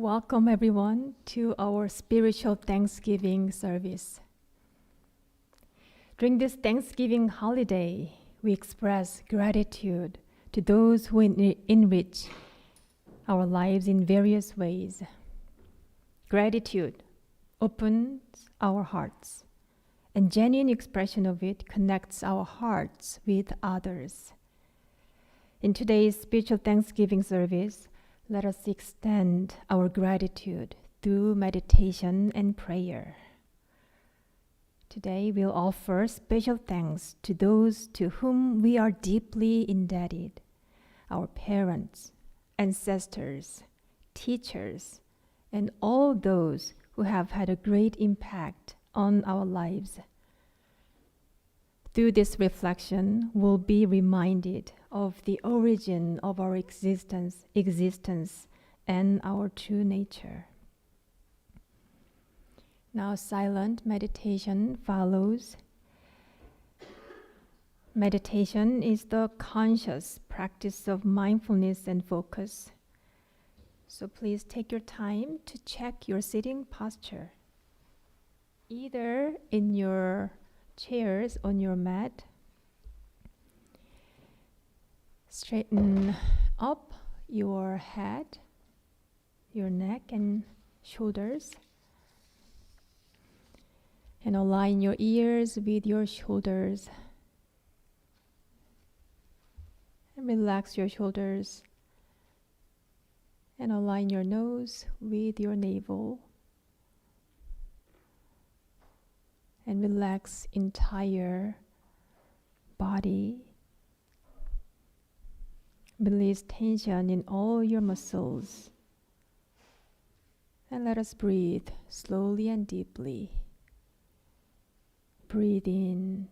Welcome everyone to our spiritual Thanksgiving service. During this Thanksgiving holiday, we express gratitude to those who enrich our lives in various ways. Gratitude opens our hearts, and genuine expression of it connects our hearts with others. In today's spiritual Thanksgiving service, let us extend our gratitude through meditation and prayer. Today we'll offer special thanks to those to whom we are deeply indebted, our parents, ancestors, teachers, and all those who have had a great impact on our lives. Through this reflection, we'll be reminded of the origin of our existence and our true nature. Now, silent meditation follows. Meditation is the conscious practice of mindfulness and focus. So please take your time to check your sitting posture, either in your chairs on your mat. Straighten up your head, your neck and shoulders, and align your ears with your shoulders. And relax your shoulders and align your nose with your navel. And relax entire body. Release tension in all your muscles. And let us breathe slowly and deeply. Breathe in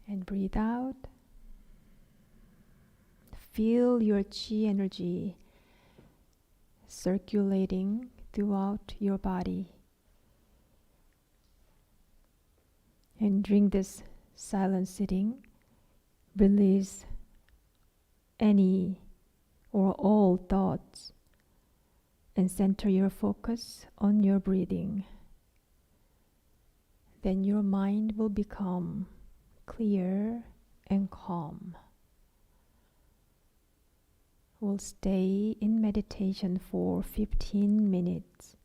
and breathe out. Feel your chi energy circulating throughout your body. And during this silent sitting, release any or all thoughts and center your focus on your breathing. Then your mind will become clear and calm. We'll stay in meditation for 15 minutes.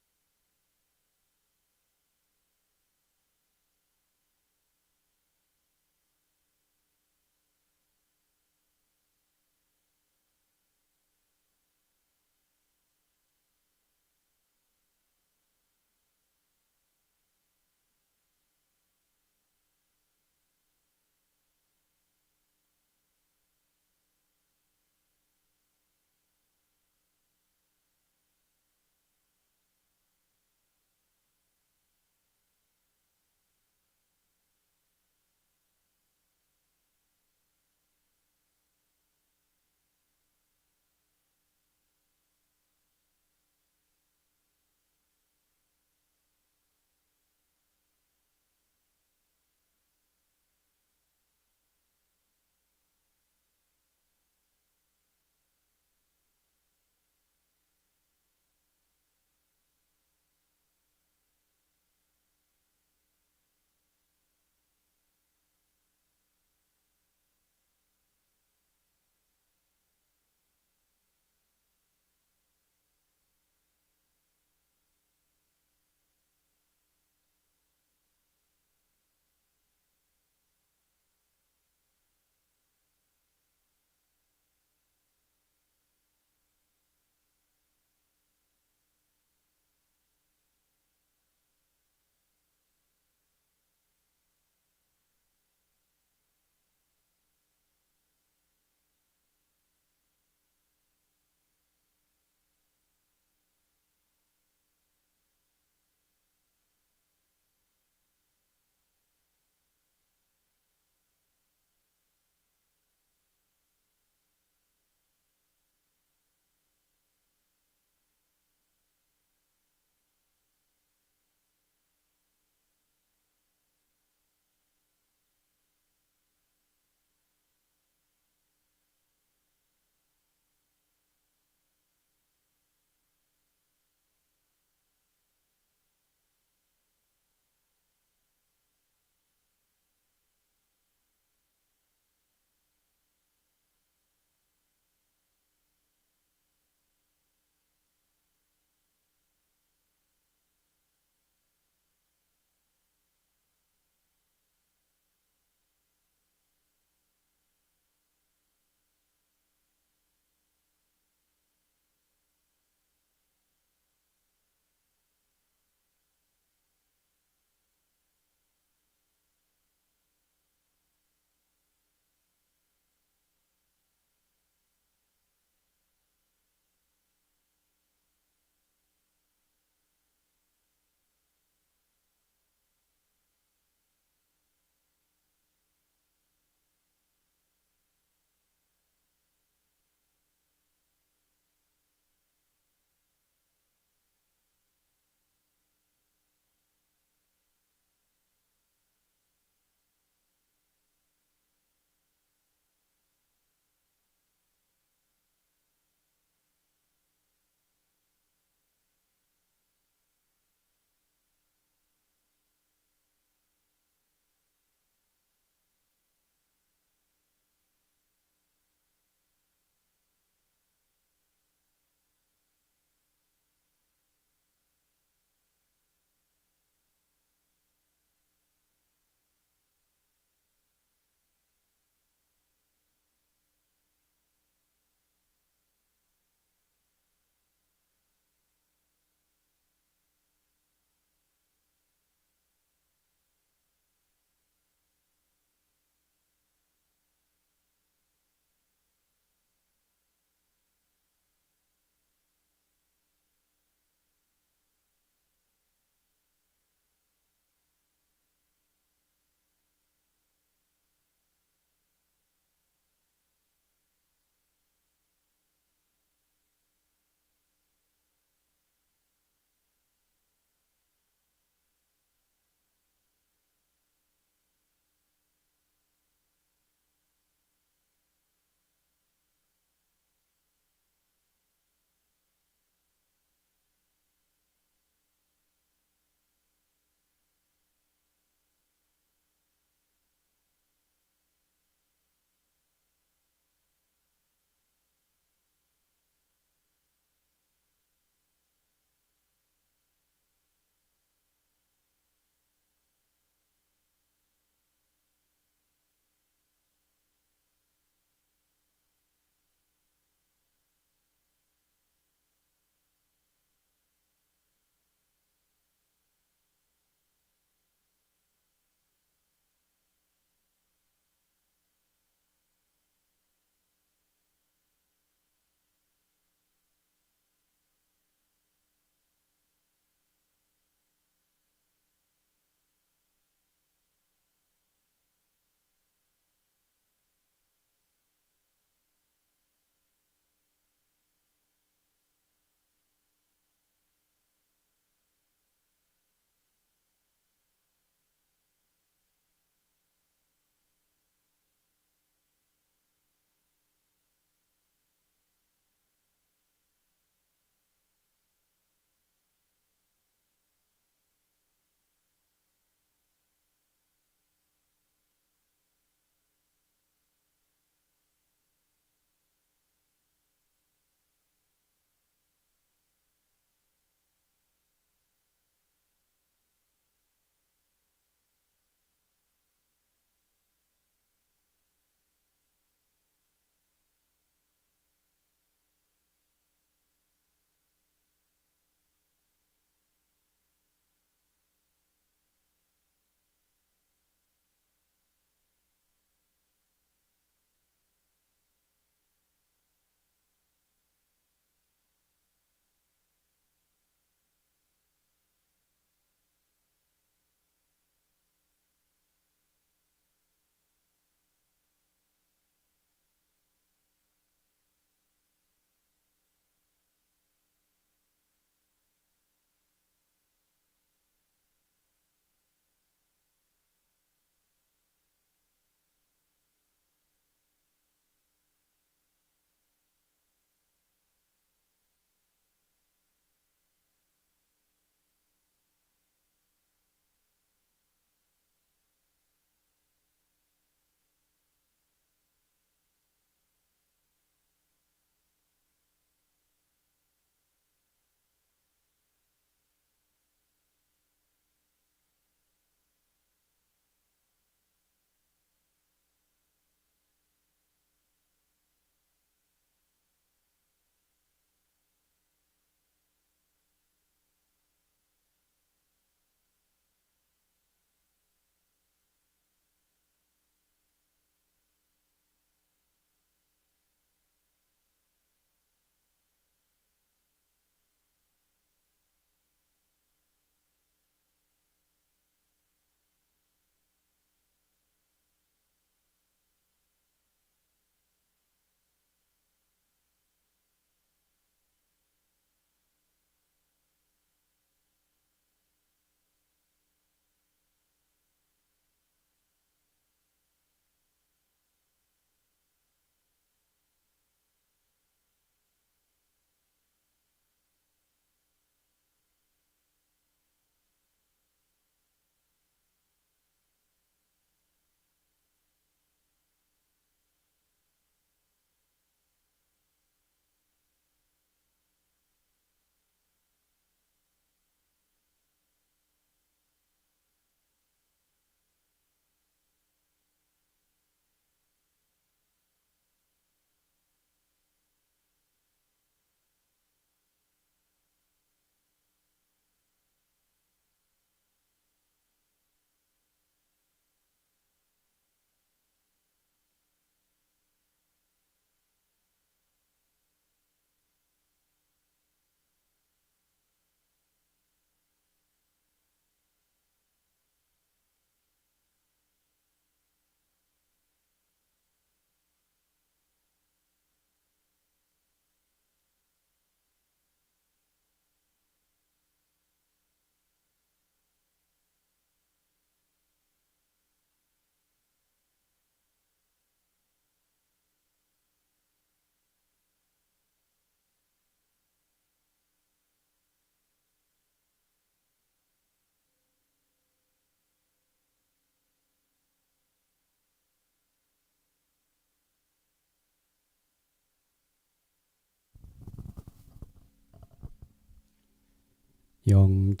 영천영지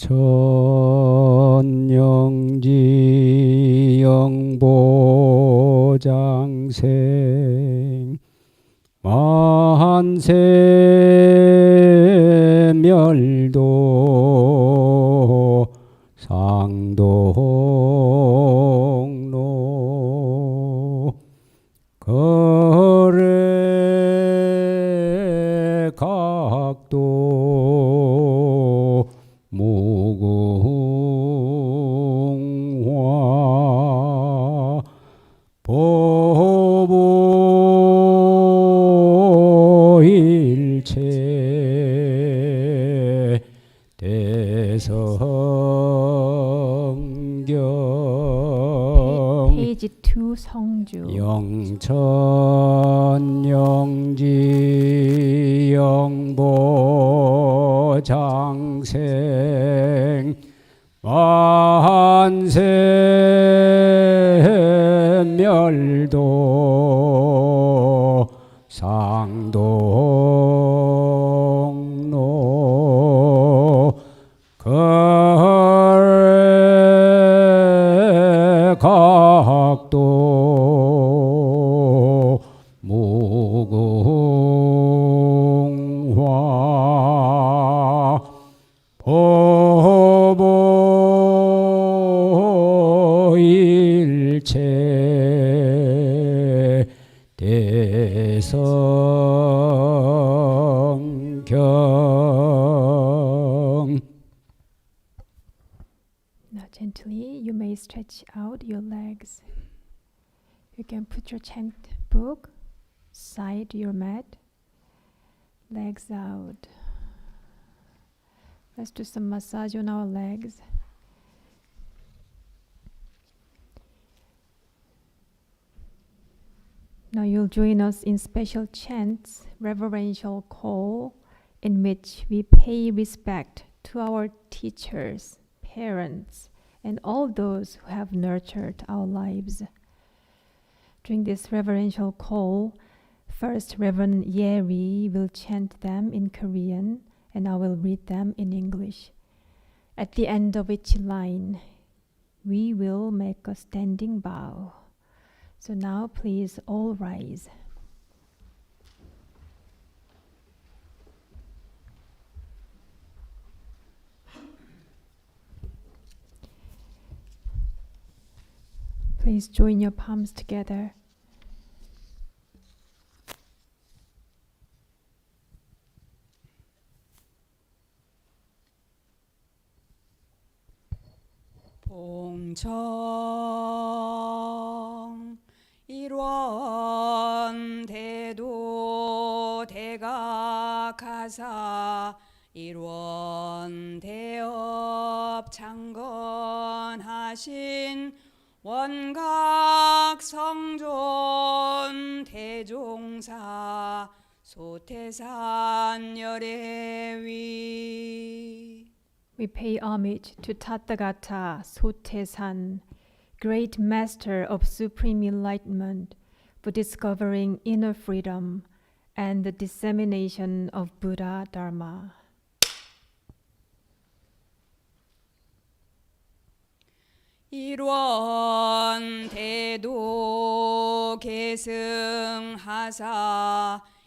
영보장생 만세멸도 상동로 거래 각도 무궁화 보보일체 대성경 Page 2 성주. 영천영지 영보장생 만세멸도 상동로 거래 각도 무궁화 보보일체 대성경. Now gently you may stretch out your legs. You can put your chant book side your mat, legs out. Let's do some massage on our legs. Now you'll join us in special chants, reverential call, in which we pay respect to our teachers, parents, and all those who have nurtured our lives. During this reverential call, first Reverend Yeri will chant them in Korean, and I will read them in English. At the end of each line, we will make a standing bow. So now please all rise. Please join your palms together. 봉청 일원 대도 대각하사 일원 대업 창건하신 원각 성존 대종사 소태산 열애위. We pay homage to Tathagata Sotaesan, great master of supreme enlightenment, for discovering inner freedom and the dissemination of Buddha Dharma. 일원 대도 계승하사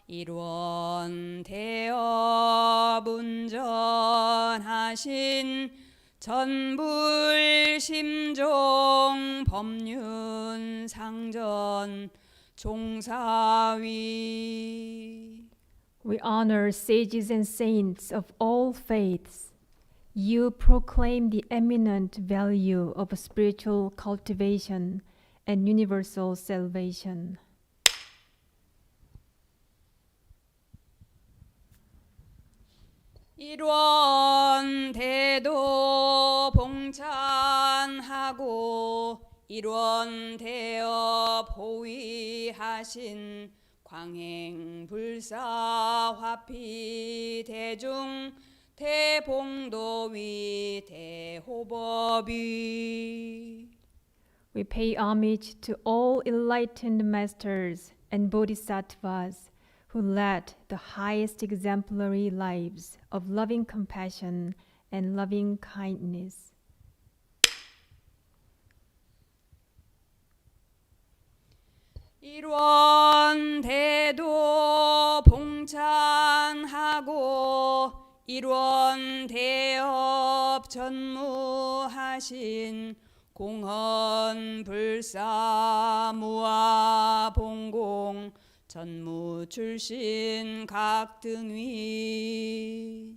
일원 대업 운전하신 전불심종 법륜 상전 종사위. We honor sages and saints of all faiths. You proclaim the eminent value of spiritual cultivation and universal salvation. 일원 대도 봉찬하고 일원 대업 호위하신 광행불사 화피 대중 대봉도위 대호법위. We pay homage to all enlightened masters and bodhisattvas who led the highest exemplary lives of loving compassion and loving kindness. 일원대도 봉찬하고 일원대업 전무하신 공헌불사무와 전무 출신 각 등위.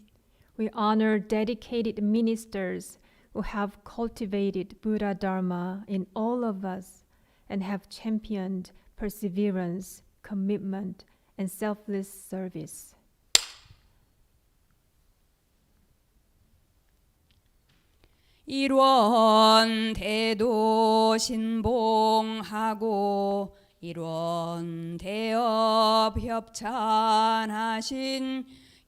We honor dedicated ministers who have cultivated Buddha Dharma in all of us and have championed perseverance, commitment, and selfless service. 일원대도 신봉하고 일원대업 협찬하신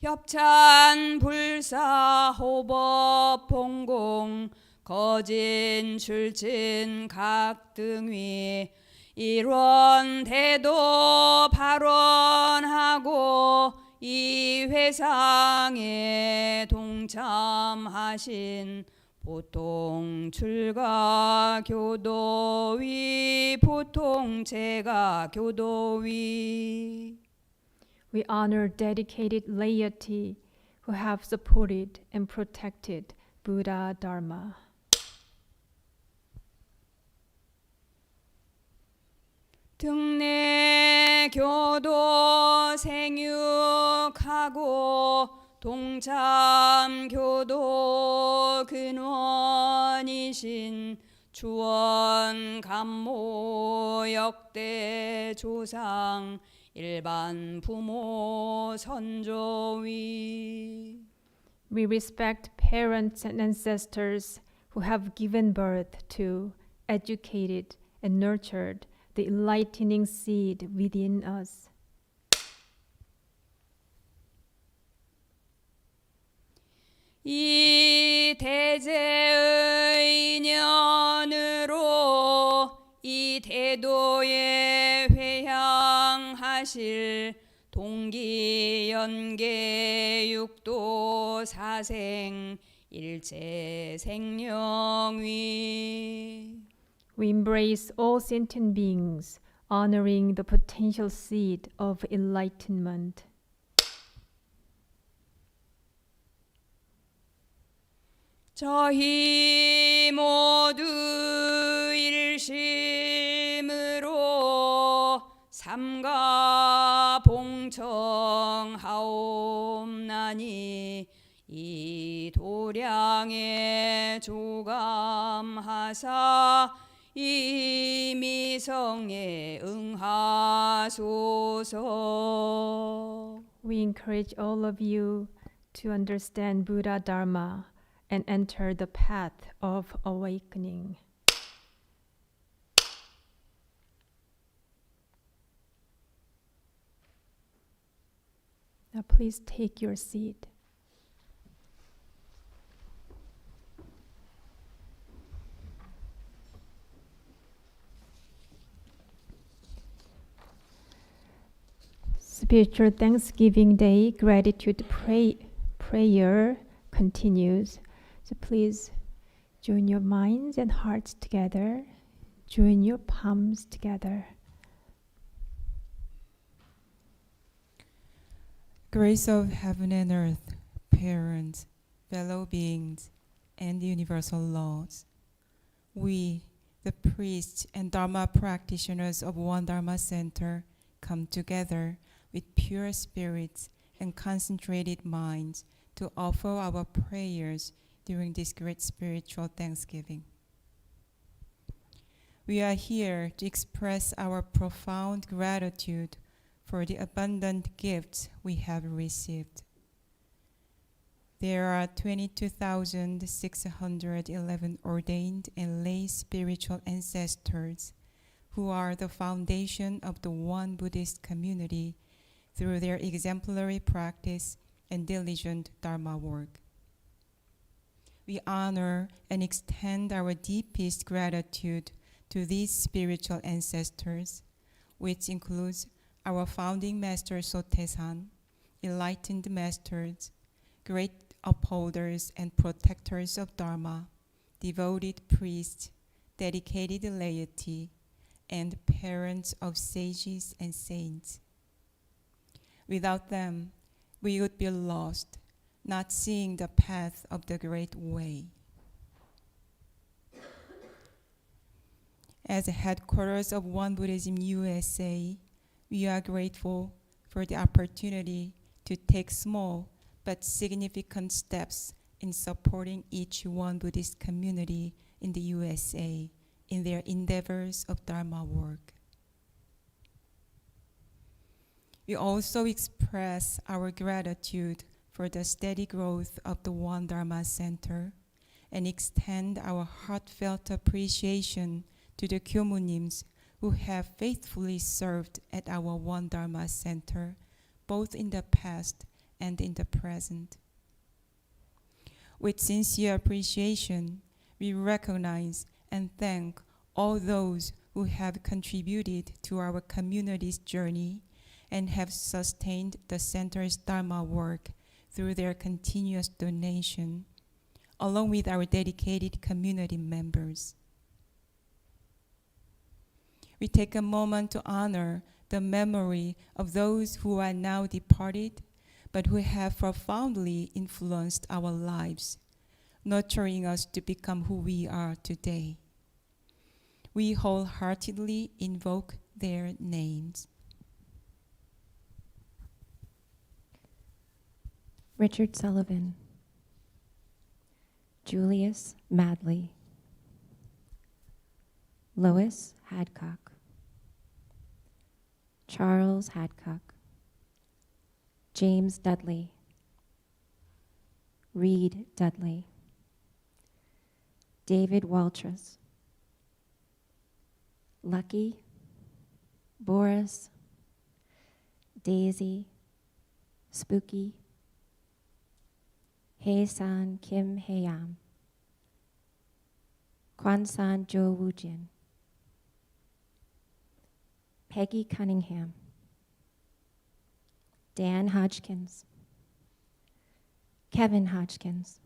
협찬불사호법 봉공 거진 출진 각 등위 일원대도 발언하고 이 회상에 동참하신 보통 출가 교도위 보통 제가 교도위. We honor dedicated laity who have supported and protected Buddha Dharma. 등내 교도 생육하고 동참 교도 근원이신 주원 감모 역대 조상 일반 부모 선조위. We respect parents and ancestors who have given birth to, educated, and nurtured the enlightening seed within us. 이 대제의 인연으로 이 대도에 회향하실 동기연계 육도 사생 일체 생명위. We embrace all sentient beings, honoring the potential seed of enlightenment. 저희 모두 일심으로 삼가 봉청하옵나니 이 도량에 조감하사 이 미성에 응하소서. We encourage all of you to understand Buddha Dharma and enter the path of awakening. Now please take your seat. Spiritual Thanksgiving Day Gratitude Prayer continues. So please join your minds and hearts together. Join your palms together. Grace of heaven and earth, parents, fellow beings, and universal laws. We, the priests and Dharma practitioners of One Dharma Center, come together with pure spirits and concentrated minds to offer our prayers during this great spiritual Thanksgiving. We are here to express our profound gratitude for the abundant gifts we have received. There are 22,611 ordained and lay spiritual ancestors who are the foundation of the One Buddhist community through their exemplary practice and diligent Dharma work. We honor and extend our deepest gratitude to these spiritual ancestors, which includes our founding master Sotaesan, enlightened masters, great upholders and protectors of Dharma, devoted priests, dedicated laity, and parents of sages and saints. Without them, we would be lost, not seeing the path of the Great Way. As headquarters of One Buddhism USA, we are grateful for the opportunity to take small but significant steps in supporting each One Buddhist community in the USA in their endeavors of Dharma work. We also express our gratitude for the steady growth of the One Dharma Center and extend our heartfelt appreciation to the Kyomunims who have faithfully served at our One Dharma Center, both in the past and in the present. With sincere appreciation, we recognize and thank all those who have contributed to our community's journey and have sustained the center's Dharma work through their continuous donation, along with our dedicated community members. We take a moment to honor the memory of those who are now departed, but who have profoundly influenced our lives, nurturing us to become who we are today. We wholeheartedly invoke their names. Richard Sullivan, Julius Madley, Lois Hadcock, Charles Hadcock, James Dudley, Reed Dudley, David Waltrus, Lucky, Boris, Daisy, Spooky, Hei-san Kim Heyam, Kwan-san Jo Woojin, Peggy Cunningham, Dan Hodgkins, Kevin Hodgkins,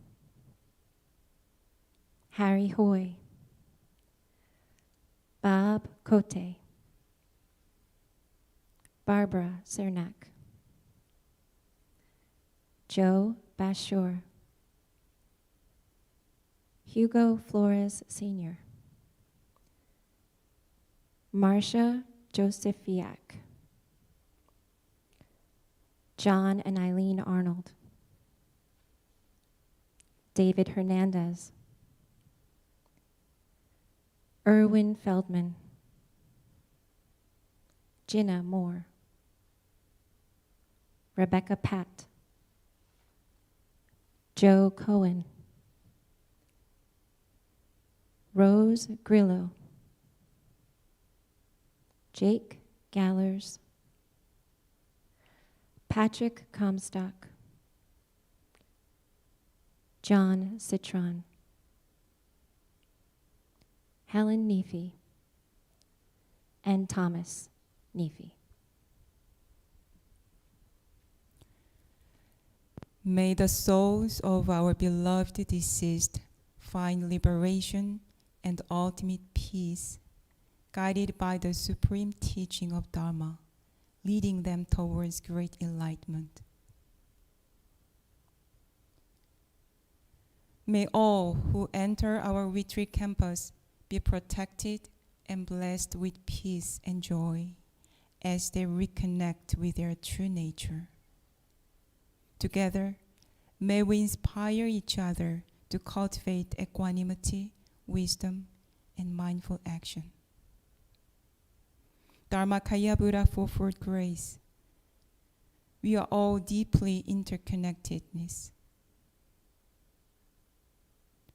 Harry Hoy, Bob Cote, Barbara Cernak, Joe Bashur, Hugo Flores Sr., Marcia Josephiak, John and Eileen Arnold, David Hernandez, Erwin Feldman, Jenna Moore, Rebecca Patt, Joe Cohen, Rose Grillo, Jake Gallers, Patrick Comstock, John Citron, Helen Neefy, and Thomas Neefy. May the souls of our beloved deceased find liberation and ultimate peace, guided by the supreme teaching of Dharma, leading them towards great enlightenment. May all who enter our retreat campus be protected and blessed with peace and joy as they reconnect with their true nature. Together, may we inspire each other to cultivate equanimity, wisdom, and mindful action. Dharmakaya Buddha fourfold grace. We are all deeply interconnectedness.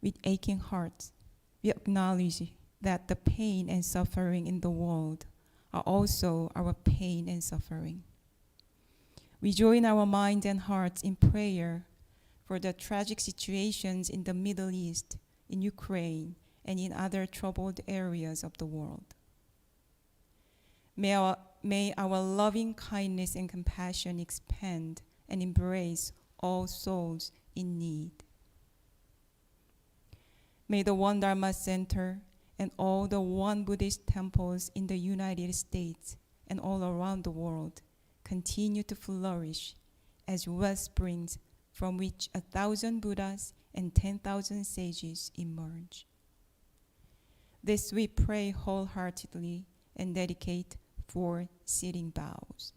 With aching hearts, we acknowledge that the pain and suffering in the world are also our pain and suffering. We join our minds and hearts in prayer for the tragic situations in the Middle East, in Ukraine, and in other troubled areas of the world. May our loving kindness and compassion expand and embrace all souls in need. May the One Dharma Center and all the One Buddhist temples in the United States and all around the world continue to flourish as well springs from which 1,000 Buddhas and 10,000 sages emerge. This we pray wholeheartedly and dedicate for sitting bows.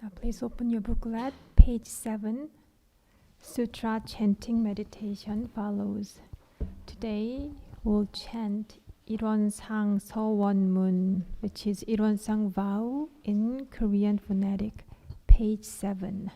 Now please open your booklet, page 7. Sutra chanting meditation follows. Today we'll chant Ilwonsang Sewonmun, which is Ilwonsang vow in Korean phonetic, page 7.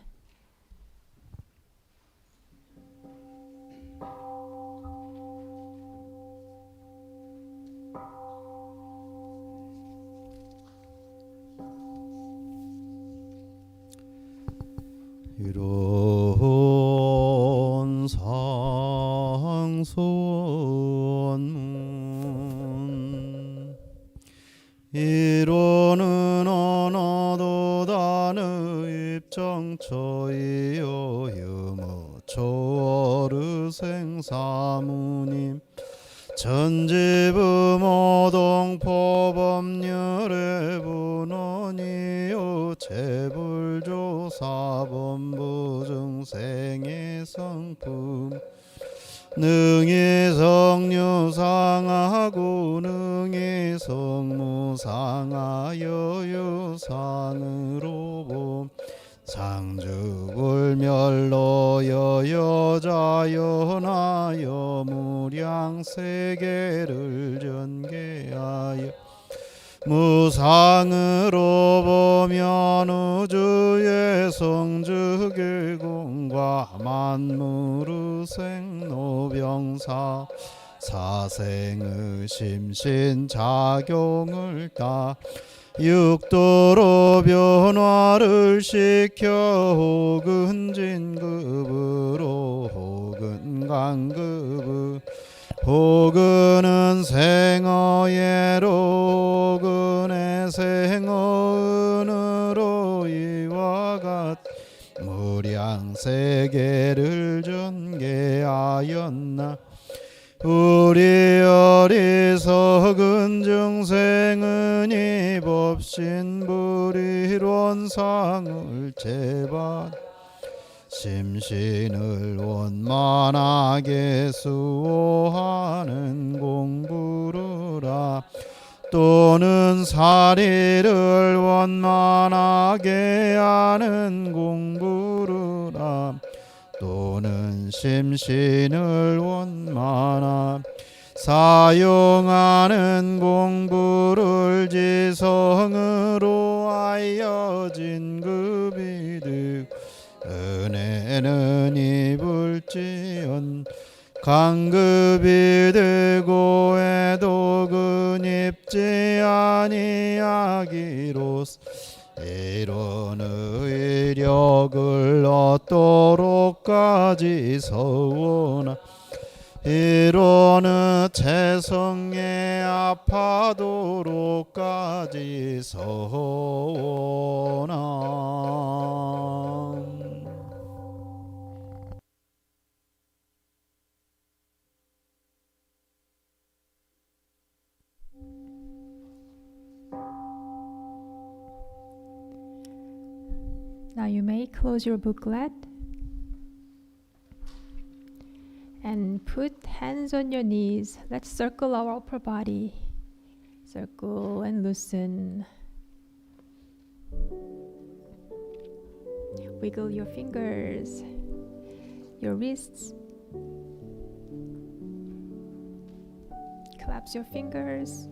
일원상 소원문 일원은 어나도 단의 입정처이여 유무초어르 생사무님 전지부모동포법률의 분원이요 재불조사본부 중생의 성품 능히 성유상하고 능히 성무상하여 유상으로 봄 상주불멸로여 여자연하여 무량세계를 전개하여 무상으로 보면 우주의 성주계공과 만물의 생로병사 사생의 심신작용을 따 육도로 변화를 시켜 혹은 진급으로 혹은 강급으로 혹은은 생어예로 혹은의 생어은으로 이와 같 무량세계를 전개하였나 우리 어리석은 중생은 이 법신불이론상을 제발 심신을 원만하게 수호하는 공부르라 또는 사리를 원만하게 하는 공부르라 또는 심신을 원만하 사용하는 공부를 지성으로 하여 진급이득 은혜는 입을지언 강급이 되고 해도 근입지 아니하기로서 이런 의력을 얻도록까지 서원하 이론의 체성에 아파도록까지 서원하 Now you may close your booklet and put hands on your knees. Let's circle our upper body. Circle and loosen. Wiggle your fingers, your wrists. Collapse your fingers.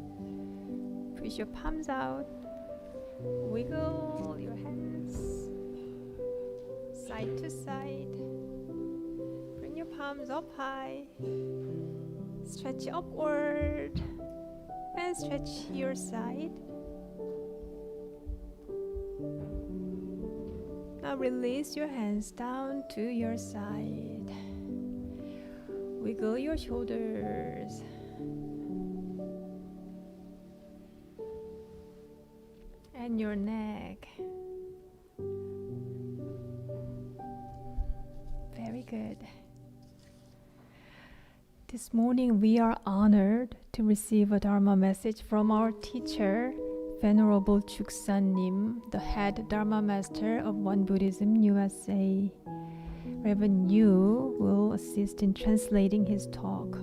Push your palms out. Wiggle your hands side to side. Bring your palms up high. Stretch upward and stretch your side. Now release your hands down to your side. Wiggle your shoulders. And your neck. Very good. This morning we are honored to receive a Dharma message from our teacher, Venerable Chuksan-nim, the head Dharma master of One Buddhism USA. Reverend Yu will assist in translating his talk.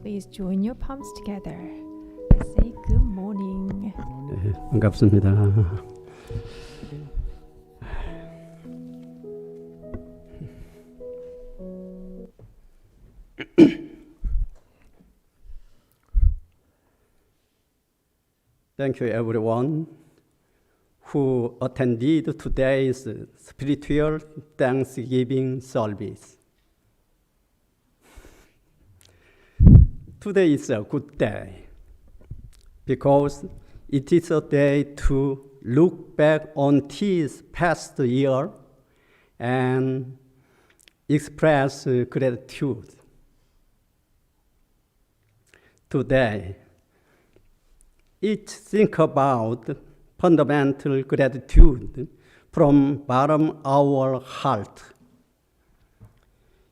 Please join your palms together. Let's say good morning. 네, 반갑습니다. Thank you everyone who attended today's spiritual Thanksgiving service. Today is a good day because it is a day to look back on this past year and express gratitude. Today, each think about fundamental gratitude from bottom of our heart.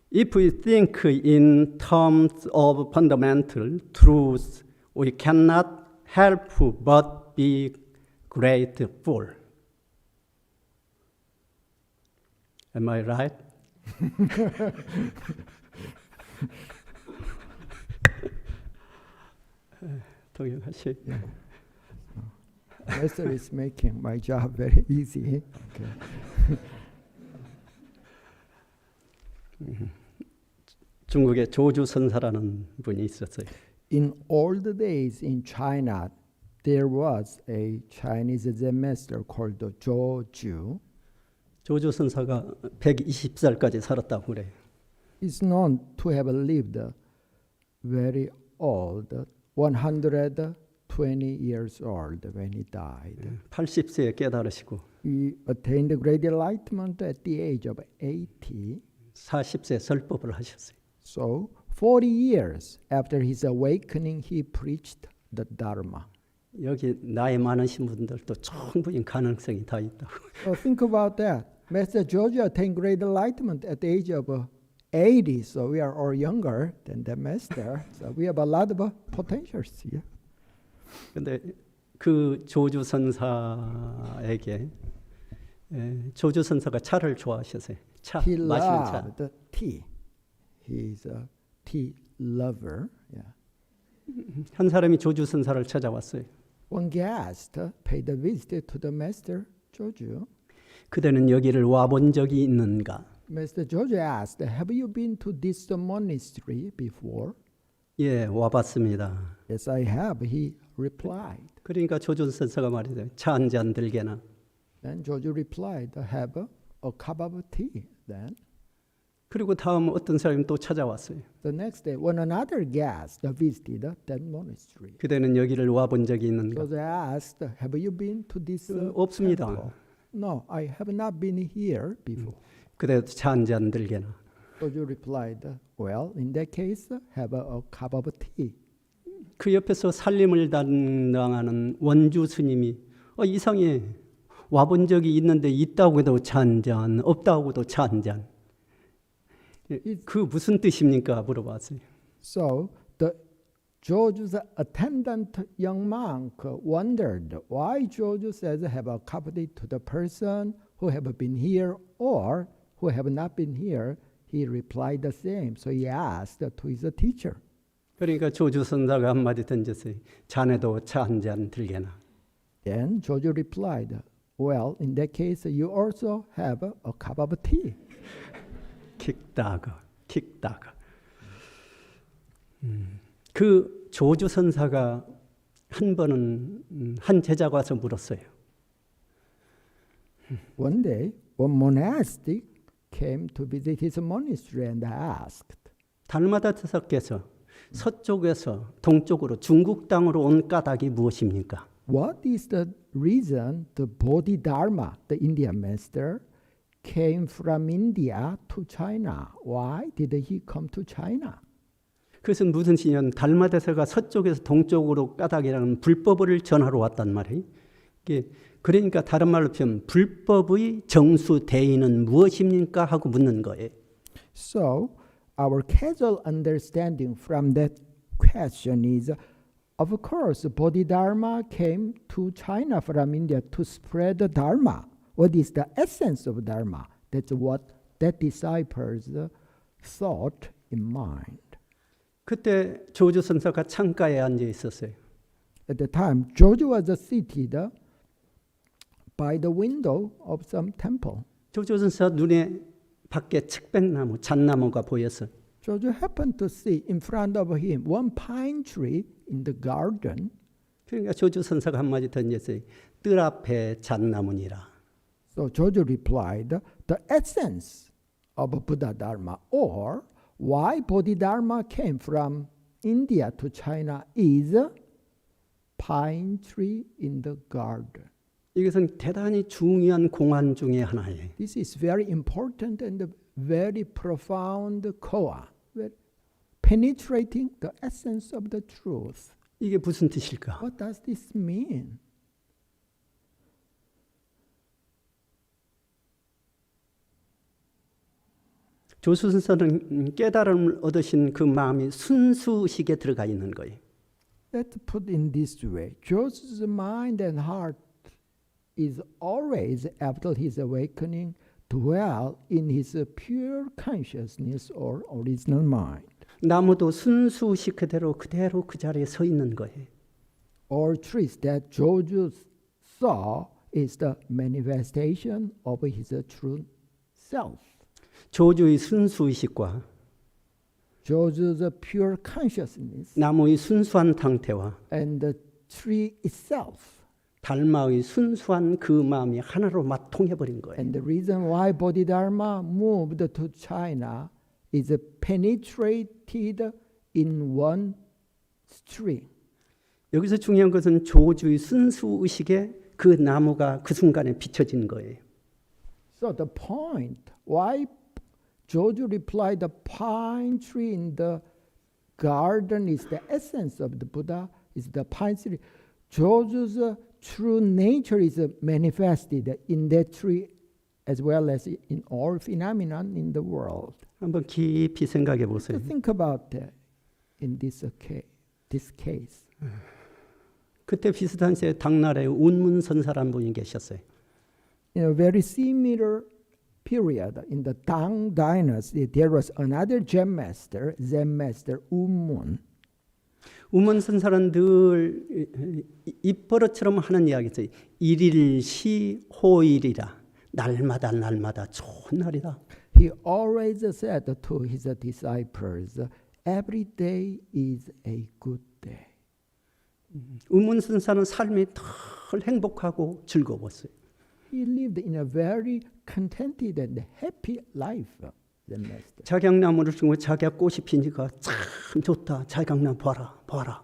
If we think in terms of fundamental truths, we cannot help but be grateful. Am I right? 동영하시. Master is making my job very easy. Okay. 중국에 조주 선사라는 분이 있었어요. In old days in China, there was a Chinese Zen master called Zhou Ju. 조주 선사가 120살까지 살았다고 그래요. He's known to have lived very old, 120 years old when he died. 80세에 깨달으시고 He attained great enlightenment at the age of 80. 40세 설법을 하셨어요. So 40 years after his awakening, he preached the Dharma. 여기 나이 많으신 분들도 충분히 가능성이 다 있다고. So think about that. Master Jojo attained great enlightenment at the age of 80, so we are all younger than the master. So we have a lot of potentials here. 근데 그 조주 선사에게 조주 선사가 차를 좋아하셨어요. 차 He 마시는 차. loved tea. He's a tea lover. Yeah. 한 사람이 조주 선사를 찾아왔어요. One guest paid a visit to the master Jojo. 그대는 여기를 와본 적이 있는가? Master Jojo asked, "Have you been to this monastery before?" 예, 와봤습니다. Yes, I have. He replied. 그러니까 조주 선사가 말이죠. 차 한 잔 들게나. Then Jojo replied, "Have a cup of tea." Then 그리고 다음 어떤 사람이 또 찾아왔어요. the next day, when another guest visited that monastery, 그대는 여기를 와본 적이 있는가? so they asked, "Have you been to this 없습니다. temple?" No, I have not been here before. 그대도 차 한 잔 들게나. So you replied, "Well, in that case, have a cup of tea." 그 옆에서 살림을 담당하는 원주 스님이 이상해. 와본 적이 있는데 있다고 해도 차 한 잔, 없다고 해도 차 한 잔. 그 무슨 뜻입니까? 물어봤어요. So the Jojo's attendant young monk wondered why Jojo says have a cup of tea to the person who have been here or who have not been here. He replied the same. So he asked to his teacher. 그러니까 조주 선사가 한마디 던졌어요. 자네도 차 한 잔 들게나. Then Jojo replied, "Well, in that case, you also have a cup of tea." 킥다가. 그 조주 선사가 한 번은 한 제자가 와서 물었어요. One day, one monastic came to visit his monastery and asked, 달마다스께서 서쪽에서 동쪽으로 중국 땅으로 온 까닭이 무엇입니까? What is the reason the Bodhidharma, the Indian master, came from India to China? Why did he come to China? 그것은 무슨 신이냐면 달마다스가 서쪽에서 동쪽으로 까닭이라는 불법을 전하러 왔단 말이에요. 그러니까 다른 말로 표현 불법의 정수 대의는 무엇입니까? 하고 묻는 거예요. So, our casual understanding from that question is, of course, Bodhidharma came to China from India to spread the Dharma. What is the essence of Dharma? That's what that disciples thought in mind. 그때 조주 선사가 창가에 앉아 있었어요. At the time, George was seated by the window of some temple. 조주 선사 눈에 밖에 측백나무, 잣나무가 보였어. George happened to see in front of him one pine tree in the garden. 그러니까 조주 선사가 한마디 던졌어요. 뜰 앞에 잣나무니라. So George replied, the essence of Buddha Dharma, or why Bodhidharma came from India to China, is a pine tree in the garden. 이것은 대단히 중요한 공안 중에 하나예요. This is very important and very profound koa, penetrating the essence of the truth. 이게 무슨 뜻일까? What does this mean? 조수 선사는 깨달음을 얻으신 그 마음이 순수식에 들어가 있는 거예요. Let's put in this way. Joseph's mind and heart is always, after his awakening, dwell in his pure consciousness or original mind. 나무도 순수식 그대로 그 자리에 서 있는 거예요. All trees that Joseph saw is the manifestation of his true self. 조주의 순수의식과 Joseph's pure consciousness 나무의 순수한 상태와 and the tree itself. 달마의 순수한 그 마음이 하나로 맞통해버린 거예요. And the reason why Bodhidharma moved to China is penetrated in one string. 여기서 중요한 것은 조주의 순수의식에 그 나무가 그 순간에 비춰진 거예요. So the point why Joju replied the pine tree in the garden is the essence of the Buddha, is the pine tree. Joju's true nature is manifested in that tree as well as in all phenomenon in the world. 한번 깊이 생각해 보세요. So think about that in this case. 그때 비슷한 시에 당나라에 운문선사라는 분이 계셨어요. In a very similar period in the Tang dynasty, there was another Zen master Unmun. 운문선사는 늘 입버릇처럼 하는 이야기죠. 일일시 호일이라. 날마다 좋은 날이다. He always said to his disciples, every day is a good day. 운문선사는 삶이 덜 행복하고 즐거웠어요. He lived in a very contented and happy life. The master. 작약나무를 주고 작약 꽃이 피니까 참 좋다. 작약나무 봐라.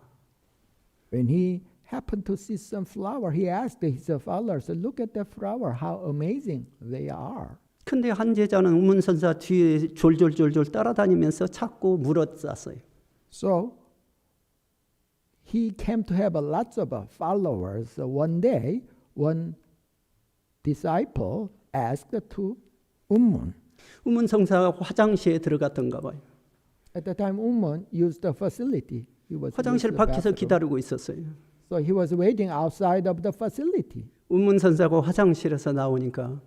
When he happened to see some flower, he asked his followers, look at the flower, how amazing they are. 근데 한 제자는 운문선사 뒤에 졸졸 따라다니면서 자꾸 물어쌌어요. So he came to have lots of followers. One day, one disciple asked to Unmun. 운문선사가 화장실에 들어갔던가 봐요. At the time, Unmun used the facility. He was 화장실 used the 밖에서 bathroom. 기다리고 있었어요. So he was waiting outside of the facility. 운문선사가 화장실에서 나오니까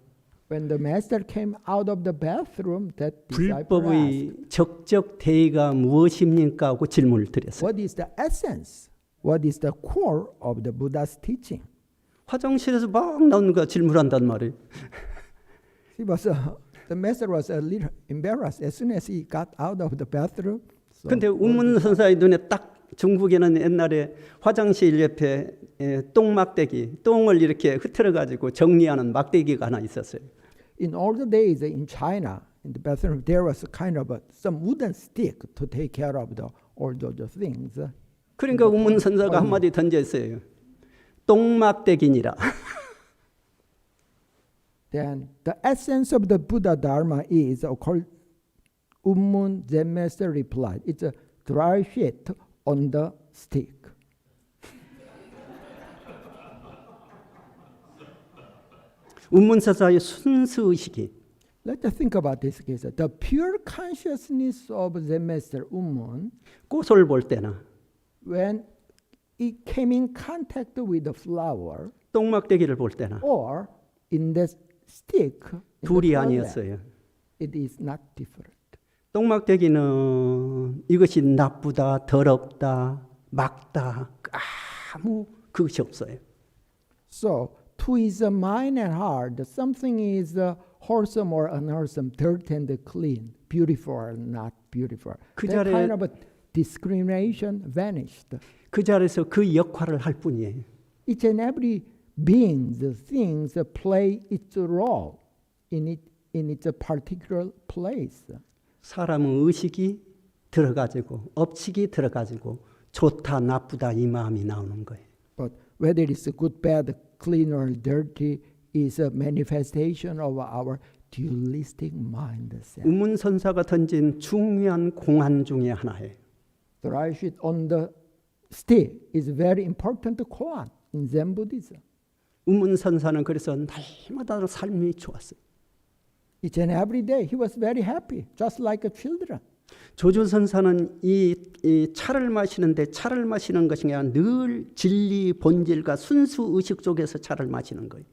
When the master came out of the bathroom, that disciple asked, 불법의 적적 대의가 무엇입니까? 하고 질문을 드렸어요. what is the essence? What is the core of the Buddha's teaching? 화장실에서 막 나오는 거 질문한단 말이에요. He was, the master was a little embarrassed as soon as he got out of the bathroom. So 근데 운문선사의 눈에 딱 중국에는 옛날에 화장실 옆에 똥을 이렇게 흐트러 가지고 정리하는 막대기가 하나 있었어요. in older days in China, in the bathroom, there was a kind of some wooden stick to take care of all those things. 그러니까 우문선사가 한마디 던졌어요. 똥막대기니라. Then the essence of the Buddha Dharma is, according Unmun Zen Master replied, it's a dry shit on the stick. 우문선사의 순수의식이 Let's think about this case. The pure consciousness of Zen Master Unmun, 꽃을 볼 때나 when it came in contact with the flower, 똥막대기를 볼 때나 or in the stick, in the 둘이 flower, 아니었어요. it is not different. 똥막대기는 이것이 나쁘다, 더럽다, 막다, 아무 그것이 없어요. So, to his mind and heart, something is wholesome or unwholesome, dirty and clean, beautiful or not beautiful. 그 That 자리에- kind of a discrimination vanished. 그 자리에서 그 역할을 할 뿐이에요. Each and every being, the things play its role in its particular place. 사람은 의식이 들어가지고 업칙이 들어가지고 좋다, 나쁘다 이 마음이 나오는 거예요. But whether it's good, bad, clean or dirty is a manifestation of our dualistic mindset. 우문선사가 던진 중요한 공안 중에 하나예요. The right shit on the stick is very important koan in Zen Buddhism. 우문선사는 그래서 날마다 삶이 좋았어요. Each and every day he was very happy, just like children. 조주선사는 이 차를 마시는데 차를 마시는 것이 아니라 늘 진리 본질과 순수 의식 속에서 차를 마시는 거예요.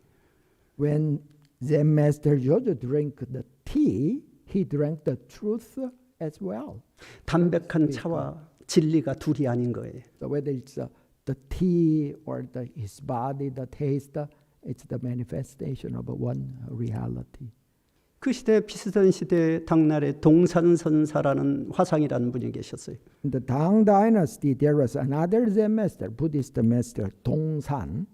When Zen Master Jojo drank the tea, he drank the truth as well. 담백한 차와 진리가 둘이 아닌 거예요. So whether it's the tea or his body, the taste, it's the manifestation of one reality. 그 시대 비슷한 시대에 당나라에 동산선사라는 화상이라는 분이 계셨어요. In the Tang Dynasty, there was another Zen master, Buddhist master, Dongsan.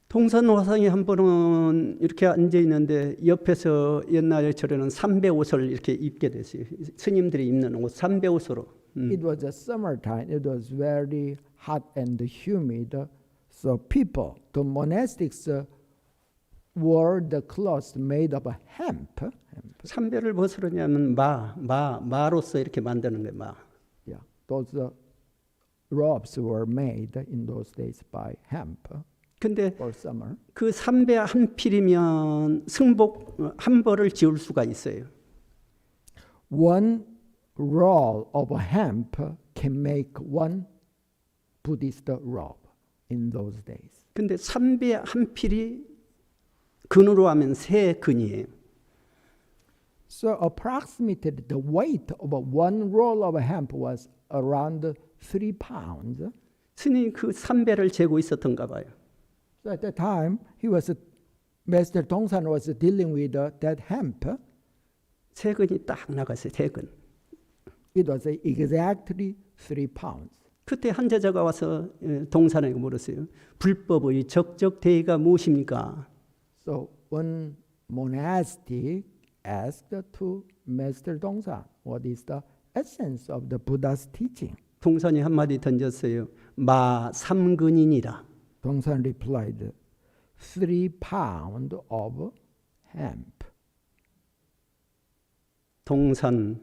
동산 화상이 한 번은 이렇게 앉아 있는데 옆에서 옛날처럼 삼배 옷을 이렇게 입게 됐어요. 스님들이 입는 옷 삼배 옷으로. It was a summertime. It was very hot and humid. So people, the monastics, wore the clothes made of hemp. 삼배를 벗으려면 마로서 이렇게 만드는 거예요. 마. Yeah, those robes were made in those days by hemp 근데 for summer. 그 삼배 한 필이면 승복 한 벌을 지을 수가 있어요. One roll of hemp can make one Buddhist robe in those days. 근데 삼배 한 필이 근으로 하면 세 근이에요. So approximately the weight of one roll of hemp was around 3 pounds. 스님이 그 삼배를 재고 있었던가 봐요. So at that time, Master Dongsan was dealing with that hemp. 세 근이 딱 나갔어요. 세 근. It was exactly 3 pounds. 그때 한 제자가 와서 동산에게 물었어요. 불법의 적적 대의가 무엇입니까? So one monastic asked to Master Dongsan, what is the essence of the Buddha's teaching? 동산이 한마디 던졌어요. 마 삼근이니라. Dongsan replied, 3 pounds of hemp. 동산,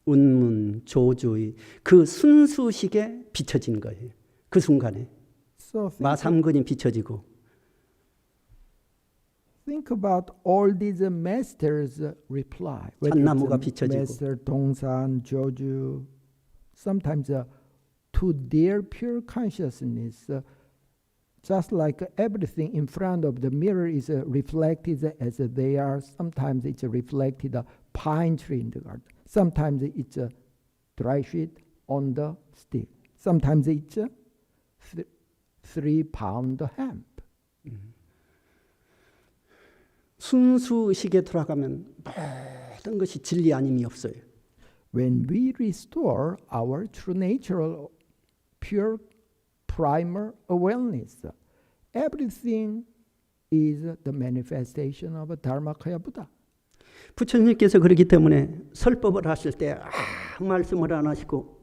운문, 조주의 그 순수식에 비춰진 거예요. 그 순간에 So 마 삼근이 비춰지고 think about all these masters' reply. Whether 참나무가 it's 비춰지고. Master Dongsan, Joju, sometimes to their pure consciousness, just like everything in front of the mirror is reflected as they are. Sometimes it's reflected a pine tree in the garden. Sometimes it's a dry sheet on the stick. Sometimes it's a 3 pound hemp. 순수식에 돌아가면 모든 것이 진리 아님이 없어요. When we restore our true natural, pure, primal awareness, everything is the manifestation of Dharmakaya Buddha. 부처님께서 그렇기 때문에 설법을 하실 때 말씀을 안 하시고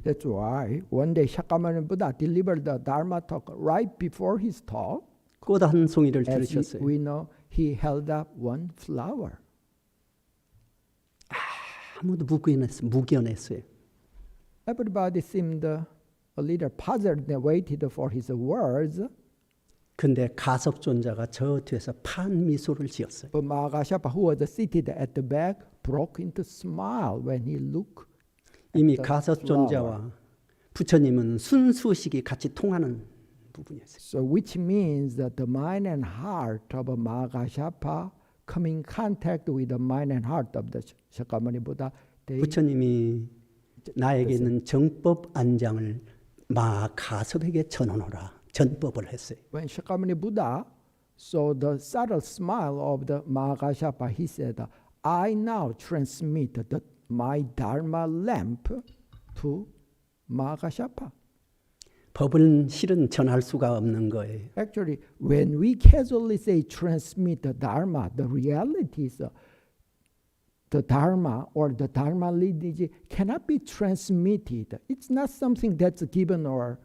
That's why one day Shakyamuni Buddha delivered the Dharma talk. Right before his talk, 꽃 한 송이를 as 들으셨어요. we know, he held up one flower. 아무도 묵연했어요. Everybody seemed a little puzzled and waited for his words. 근데 가섭존자가 저 뒤에서 판 미소를 지었어요. But Mahakashapa, who was seated at the back, broke into smile when he looked. 이미 the 가섭존자와 부처님은 순수식이 같이 통하는 부분이었어요. So which means that the mind and heart of Mahakashapa come in contact with the mind and heart of the Shakyamuni Buddha. They 부처님이 나에게 있는 정법 안장을 마가섭에게 전하노라 전법을 했어요. when Shakyamuni Buddha saw the subtle smile of the Mahakashapa, he said, I now transmit my Dharma lamp to Mahakashapa. 법은 실은 전할 수가 없는 거예요. Actually, when we casually say transmit the Dharma, the reality is the Dharma or the Dharma lineage cannot be transmitted. It's not something that's given or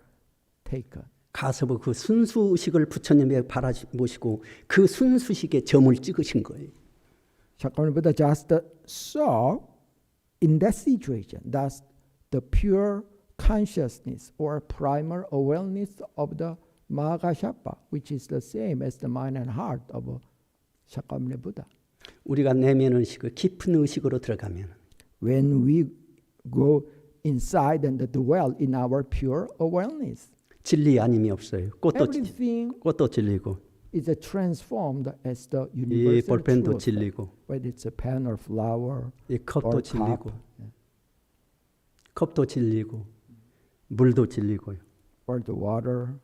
taken. 가섭의 그 순수식을 부처님에게 바라보시고 그 순수식에 점을 찍으신 거예요. Shakyamuni Buddha just saw in that situation, thus the pure consciousness or primal awareness of the Mahakashapa, which is the same as the mind and heart of Shakyamuni Buddha. 우리가 내면 의식을 깊은 의식으로 들어가면 When we go inside and dwell in our pure awareness, 진리 아님이 없어요. everything 꽃도 진리고 is transformed as the 이 universal 볼펜도 truth. 진리고 Whether it's a pen or flower 이 컵도 or 진리고 cup 컵도 진리고 물도 진리고요. or the water.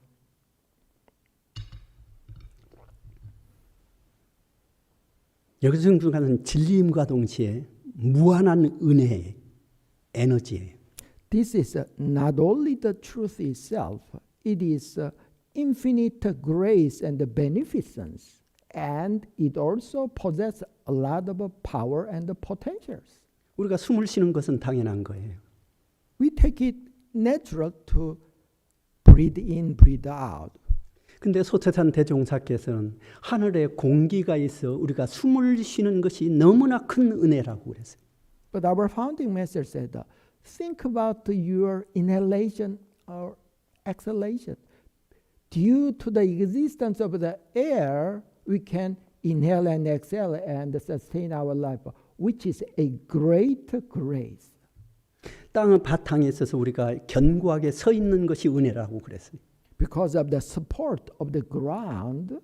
여기서 중간은 진리임과 동시에 무한한 은혜의 에너지예요. This is not only the truth itself, it is infinite grace and beneficence, and it also possesses a lot of power and potentials. 우리가 숨을 쉬는 것은 당연한 거예요. We take it natural to breathe in, breathe out. 근데 소태산 대종사께서는 하늘에 공기가 있어 우리가 숨을 쉬는 것이 너무나 큰 은혜라고 그랬어요. But our founding master said, think about your inhalation or exhalation. Due to the existence of the air, we can inhale and exhale and sustain our life, which is a great grace. 땅의 바탕에 있어서 우리가 견고하게 서 있는 것이 은혜라고 그랬어요. Because of the support of the ground,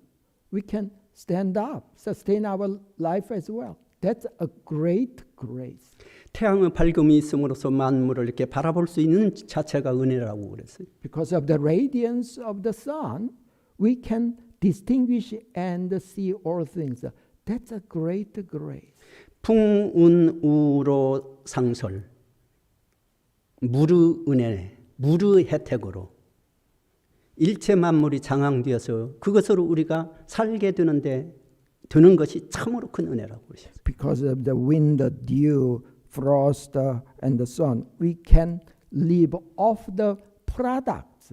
we can stand up, sustain our life as well. That's a great grace. 태양의 밝음이 있음으로써 만물을 이렇게 바라볼 수 있는 자체가 은혜라고 그랬어요. Because of the radiance of the sun, we can distinguish and see all things. That's a great grace. 풍운우로 상설, 물의 은혜, 물의 혜택으로 일체 만물이 장황되어서 그것으로 우리가 살게 되는 것이 참으로 큰 은혜라고 그러셨어요. Because of the wind, the dew, frost, and the sun, we can live off the products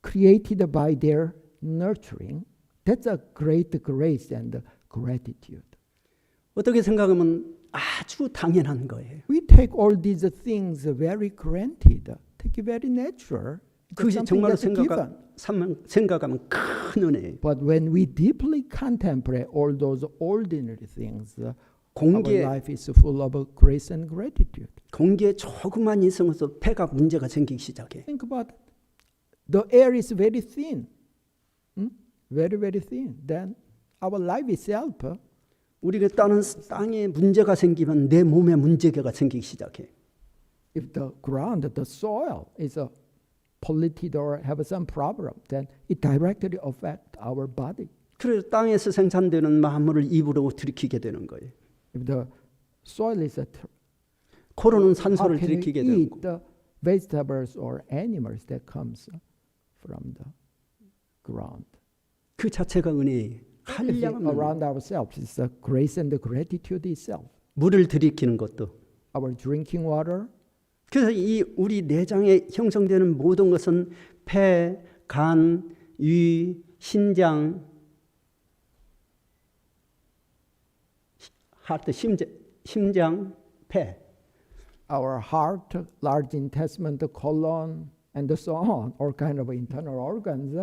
created by their nurturing. That's a great grace and gratitude. 어떻게 생각하면 아주 당연한 거예요. We take all these things very granted, take it very natural. It's 그것이 something 정말로 that's given. 생각하면 큰 은혜예요. But when we deeply contemplate all those ordinary things, our 공기에 life is full of grace and gratitude. 공기에 조금만 있으면서 폐가 문제가 생기기 시작해. Think about it. The air is very thin, very, very thin. Then our life itself, 우리가 땅에 문제가 생기면 내 몸에 문제가 생기기 시작해. if the ground, the soil is polluted or have some problem, then it directly affects our body. 그래서 땅에서 생산되는 만물을 입으로 들이키게 되는 거예요. If the soil is 코로는 how 산소를 can we 들이키게 eat 되고 the vegetables or animals that comes from the ground? 그 자체가 은혜예요. everything 한량없는 around ourselves is the grace and the gratitude itself. 물을 들이키는 것도. Our drinking water, 그래서 이 우리 내장에 형성되는 모든 것은 폐, 간, 위, 신장, 하트, 심장, 폐. our heart, large intestine, the colon, and so on, all kind of internal organs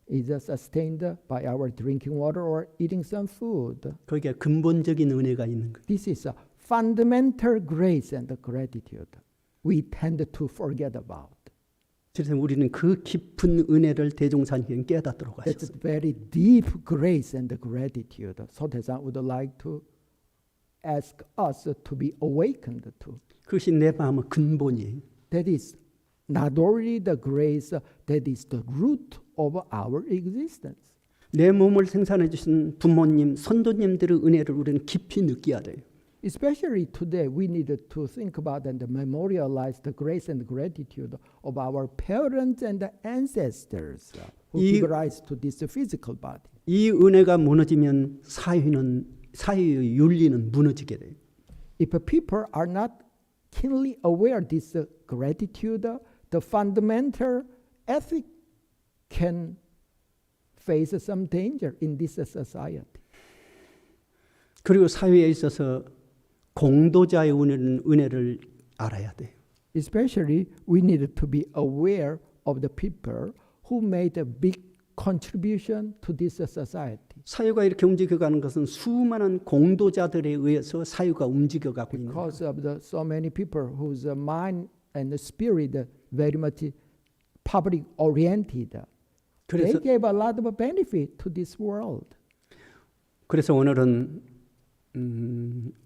is sustained by our drinking water or eating some food. 거기에 근본적인 은혜가 있는 거예요. This is a fundamental grace and gratitude we tend to forget about. 그래서 우리는 그 깊은 은혜를 대종사님께 깨닫도록 That's 하셨습니다. very deep grace and gratitude. Sotaesan would like to ask us to be awakened to. 그것이 내 마음의 근본이에요. That is not only the grace, that is the root of our existence. 내 몸을 생산해 주신 부모님, 선도님들의 은혜를 우리는 깊이 느껴야 돼요. Especially today, we need to think about and memorialize the grace and gratitude of our parents and ancestors who 이- give rise to this physical body. 이 은혜가 무너지면 사회의 윤리는 무너지게 돼요. If people are not keenly aware of this gratitude, the fundamental ethic can face some danger in this society. 그리고 사회에 있어서 공도자의 은혜를 알아야 돼요. Especially, we need to be aware of the people who made a big contribution to this society. 사회가 이렇게 움직여가는 것은 수많은 공도자들에 의해서 사회가 움직여가고 있는 거예요. Because of the so many people whose mind and spirit very much public oriented, they 그래서 gave a lot of benefit to this world. 그래서 오늘은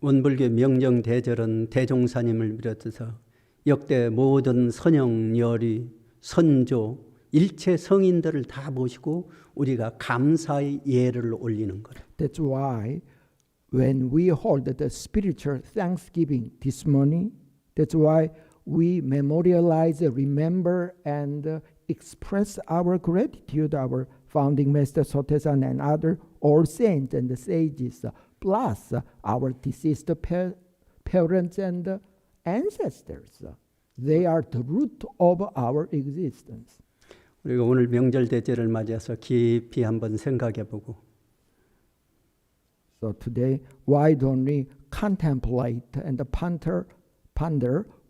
원불교 명정대절은 대종사님을 비롯해서 역대 모든 선영열이 선조 일체 성인들을 다 모시고 우리가 감사의 예를 올리는 거예요. That's why when we hold the spiritual thanksgiving this morning, that's why we memorialize, remember, and express our gratitude, our founding master Sotaesan and other all saints and sages, plus our deceased parents and ancestors. They are the root of our existence. 우리가 오늘 명절 대제를 맞이해서 깊이 한번 생각해보고 So today, why don't we contemplate and ponder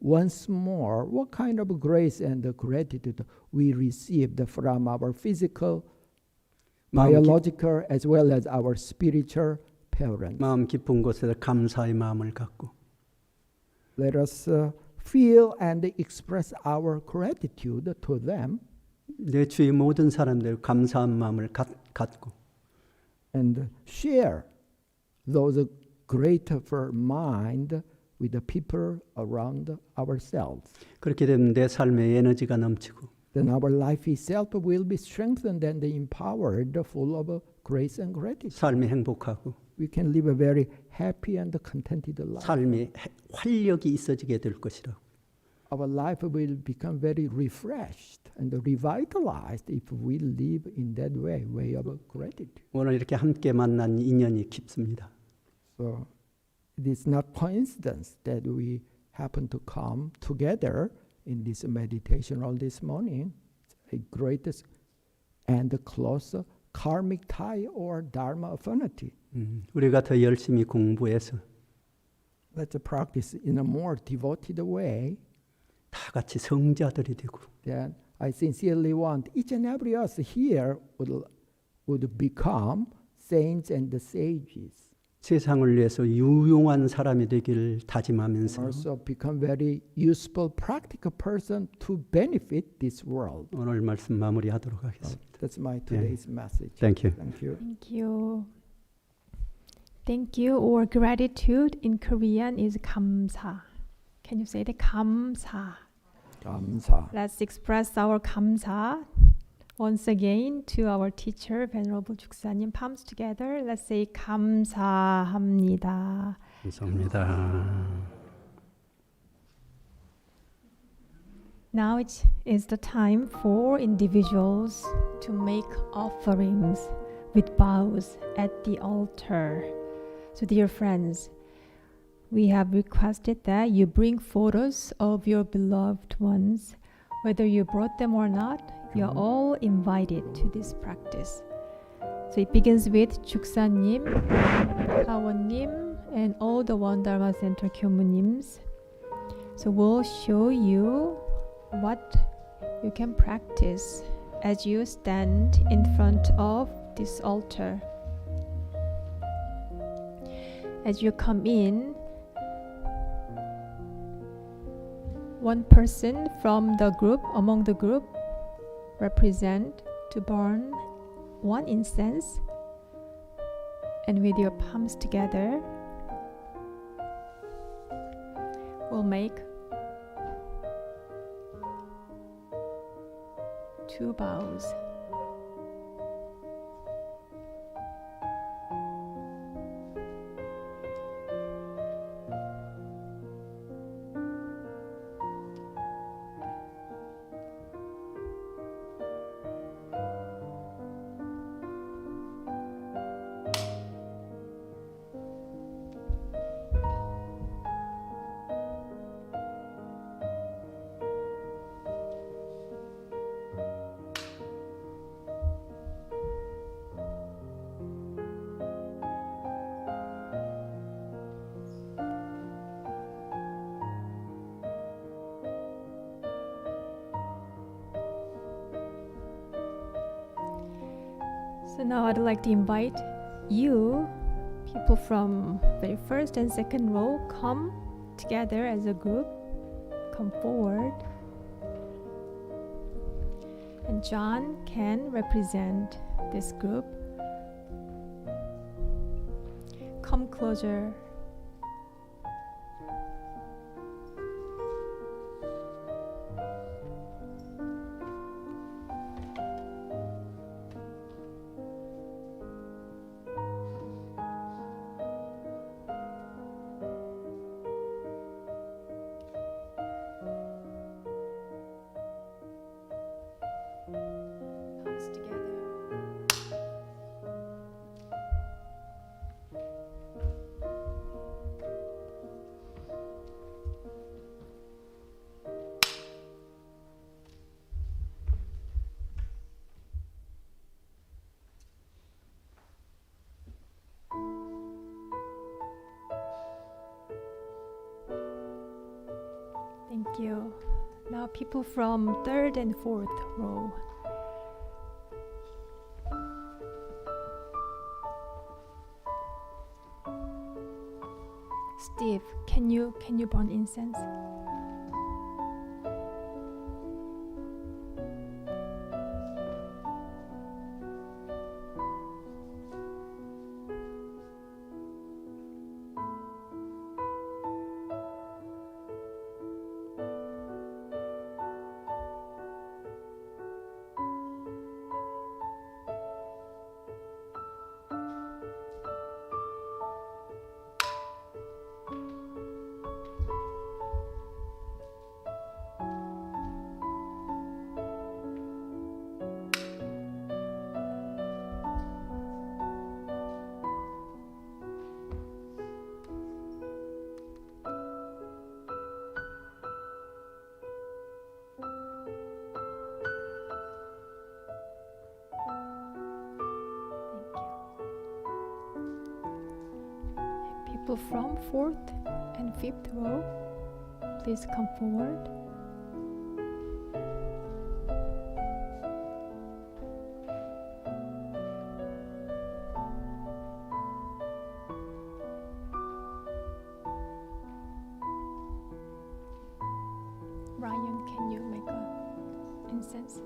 once more what kind of grace and gratitude we received from our physical, biological, as well as our spiritual parents. 마음 깊은 곳에서 감사의 마음을 갖고 Let us feel and express our gratitude to them 내 주위 모든 사람들 감사한 마음을 갖고 and share those grateful mind with the people around ourselves. 그렇게 되면 내 삶에 에너지가 넘치고 Then our life itself will be strengthened and empowered, full of grace and gratitude. 삶이 행복하고 We can live a very happy and contented life. 삶이 활력이 있어지게 될 것이라고. Our life will become very refreshed and revitalized if we live in that way of gratitude. 오늘 이렇게 함께 만난 인연이 깊습니다. So it is not coincidence that we happen to come together in this meditation all this morning. It's a greatest and close karmic tie or dharma affinity. 우리가 더 열심히 공부해서 Let's practice in a more devoted way. 다 같이 성자들이 되고 Then I sincerely want each and every us here would become saints and sages. 세상을 위해서 유용한 사람이 되기를 다짐하면서 Also become very useful, practical person to benefit this world. 오늘 말씀 마무리하도록 하겠습니다. That's my today's message. Thank you. Thank you. Thank you. Thank you or gratitude in Korean is 감사. Can you say that? 감사. 감사. Let's express our 감사 once again to our teacher, Venerable Juksa님. Palms together. Let's say 감사합니다. 감사합니다. Now it is the time for individuals to make offerings with bows at the altar. So, dear friends, we have requested that you bring photos of your beloved ones. Whether you brought them or not, you're all invited to this practice. So it begins with Chuksa님, Kawonim, and all the One Dharma Center Kyomunims. So we'll show you what you can practice as you stand in front of this altar. As you come in, one person from the group, among the group, represent to burn one incense, and with your palms together, we'll make 2 bows. So now I'd like to invite you, people from very first and second row, come together as a group, come forward. And John can represent this group. Come closer. Palms together. Thank you. Now people from third and fourth row. Steve, can you burn incense? People from fourth and fifth row, please come forward. Ryan, can you make a incense?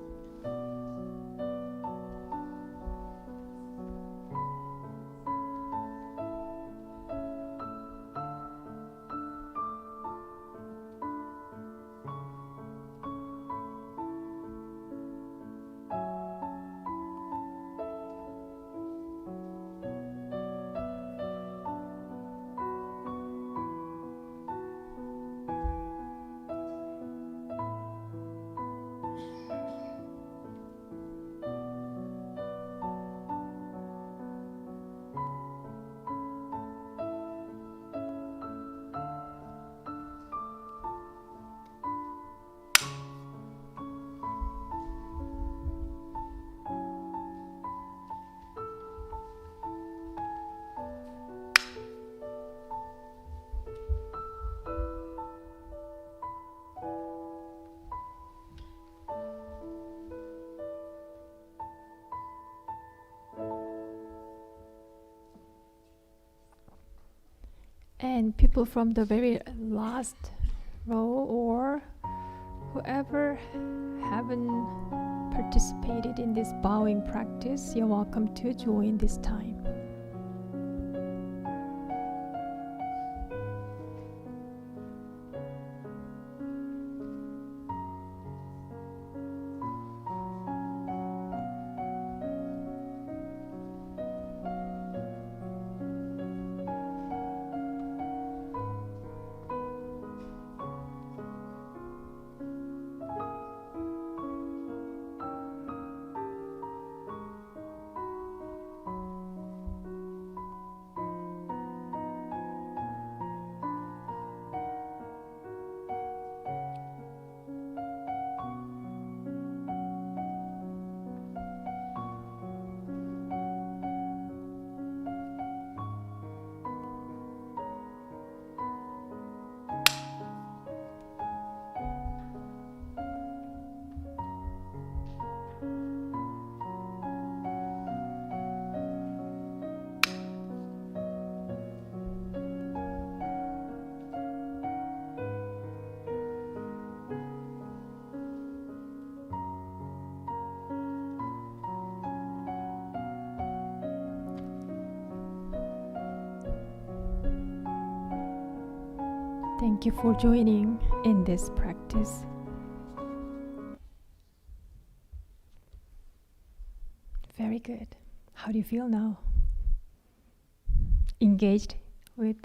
And people from the very last row or whoever haven't participated in this bowing practice, you're welcome to join this time. Thank you for joining in this practice. Very good. How do you feel now? Engaged with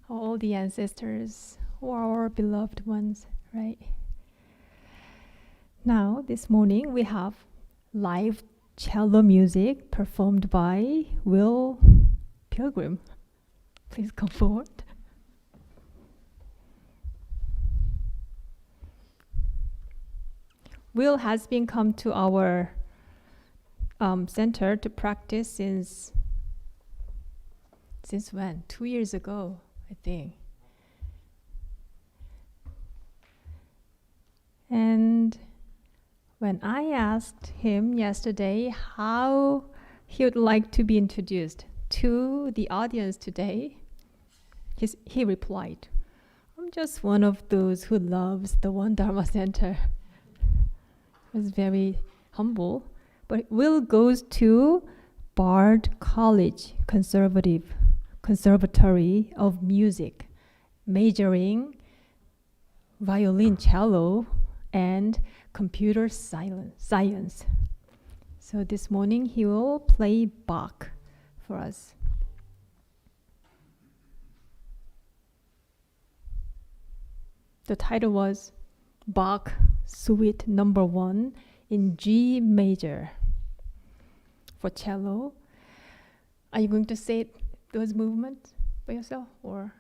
all the ancestors or our beloved ones, right? Now, this morning we have live cello music performed by Will Pilgrim. Please come forward. Will has been come to our center to practice since when? 2 years ago, I think. And when I asked him yesterday how he would like to be introduced to the audience today, he replied, "I'm just one of those who loves the One Dharma Center." Was very humble, but Will goes to Bard College Conservatory of Music, majoring violin, cello, and computer science. So this morning he will play Bach for us. The title was Bach Suite Number 1 in G major for cello. Are you going to say those movements by yourself or?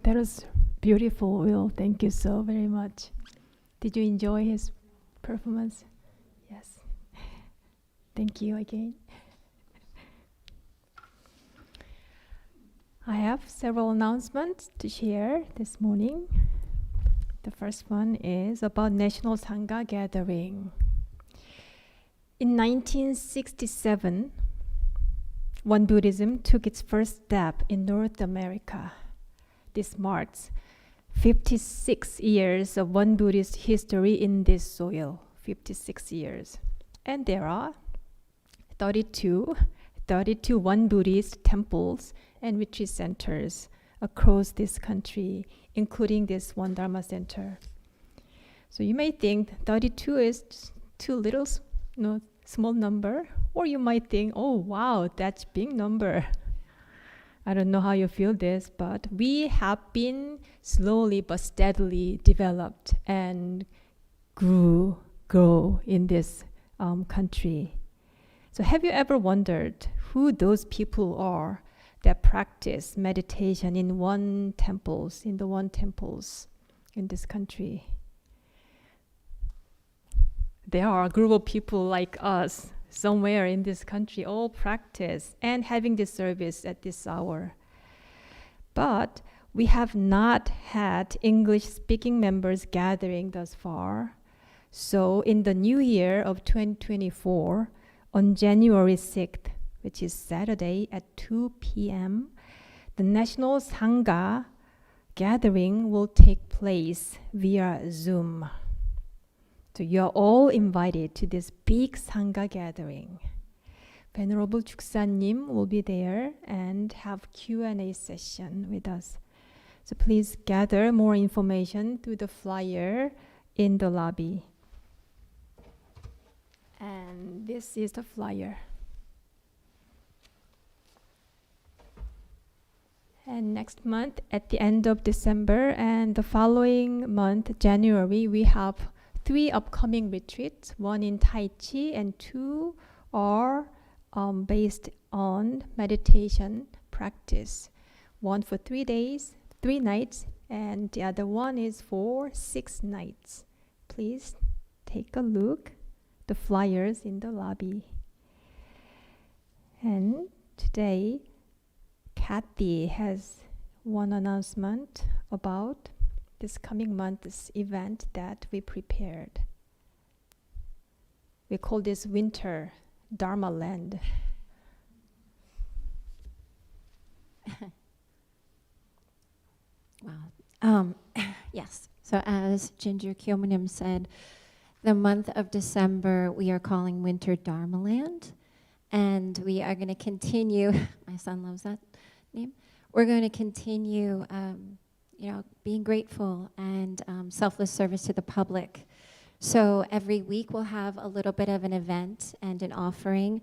That was beautiful, Will. Thank you so very much. Did you enjoy his performance? Yes. Thank you again. I have several announcements to share this morning. The first one is about National Sangha Gathering. In 1967, One Buddhism took its first step in North America. This marks 56 years of One Buddhist history in this soil. 56 years. And there are 32 One Buddhist temples and retreat centers across this country, including this One Dharma Center. So you may think 32 is too little, small number, or you might think, oh wow, that's big number. I don't know how you feel this, but we have been slowly but steadily developed and grow in this country. So have you ever wondered who those people are that practice meditation in the one temples in this country? There are a group of people like us somewhere in this country all practice and having this service at this hour. But we have not had English-speaking members gathering thus far. So in the new year of 2024, on January 6th, which is Saturday at 2 p.m., the National Sangha gathering will take place via Zoom. So you're all invited to this big Sangha gathering. Venerable Chuksanim will be there and have Q&A session with us. So please gather more information through the flyer in the lobby. And this is the flyer. And next month, at the end of December and the following month, January, we have 3 upcoming retreats, 1 in Tai Chi and 2 are based on meditation practice. 1 for 3 days, 3 nights, and the other one is for 6 nights. Please take a look, the flyers in the lobby. And today, Kathy has one announcement about this coming month's event that we prepared. We call this Winter Dharma Land. Wow. Yes. So as Ginger Kyomunim said, the month of December we are calling Winter Dharma Land, and we are going to continue. My son loves that name. We're going to continue, being grateful and selfless service to the public. So every week we'll have a little bit of an event and an offering.